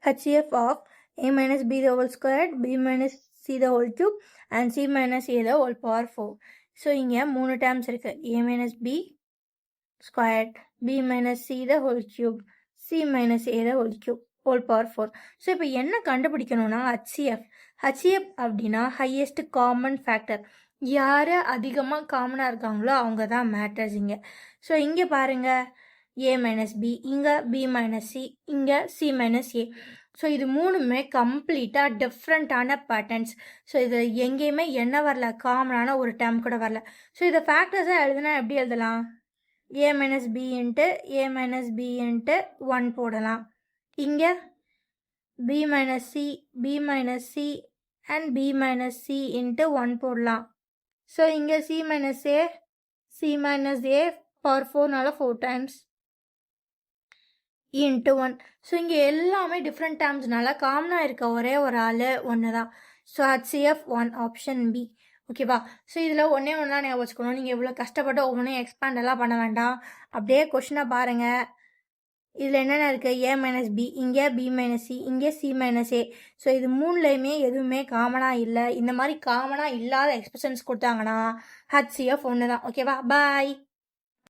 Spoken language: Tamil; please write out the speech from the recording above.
HCF of a minus b the whole squared, b minus c the whole cube and c minus a the whole power 4. So இங்கே 3 டேர்ம்ஸ் இருக்குது. a minus b squared, b minus c the whole cube, c minus a the whole cube, whole power 4. So இப்போ என்ன கண்டுபிடிக்கணும்னா HCF. HCF அப்படின்னா ஹையஸ்ட் காமன் ஃபேக்டர். யார் அதிகமாக காமனாக இருக்காங்களோ அவங்க தான் மேட்டர்ஸ் இங்கே. ஸோ இங்கே பாருங்கள், a minus b, இங்கே b minus c, இங்கே c minus a. ஸோ இது மூணுமே கம்ப்ளீட்டாக டிஃப்ரெண்ட்டான பேட்டர்ன்ஸ். ஸோ இது எங்கேயுமே என்ன வரல, காமனான ஒரு டேர்ம் கூட வரல. ஸோ இதை ஃபேக்டர்ஸாக எழுதுனா எப்படி எழுதலாம்? a minus b into a minus b into 1 போடலாம். இங்கே b minus c and b minus c into 1 போடலாம். ஸோ இங்கே c minus a பவர் 4னால 4 டைம்ஸ் இன்ட்டு 1. ஸோ இங்கே எல்லாமே டிஃப்ரெண்ட் டேர்ம்ஸ்னால காமனாக இருக்க ஒரே ஒரு ஆள் ஒன்று தான். So HCF 1 option B. ஓகேவா? ஸோ இதில் ஒன்றே ஒன்று தான் ஞாபகம் வச்சுக்கணும். நீங்கள் இவ்வளோ கஷ்டப்பட்டு ஒவ்வொன்றும் எக்ஸ்பேண்ட் எல்லாம் பண்ண வேண்டாம். அப்படியே கொஷினை பாருங்கள். இதில் என்னென்ன இருக்குது? a minus b, இங்கே b minus c, இங்கே c minus a. ஸோ இது மூணுலேயுமே எதுவுமே காமனாக இல்லை. இந்த மாதிரி காமனாக இல்லாத எக்ஸ்பிரஷன்ஸ் கொடுத்தாங்கன்னா HCF 1 தான். ஓகேவா? பாய்.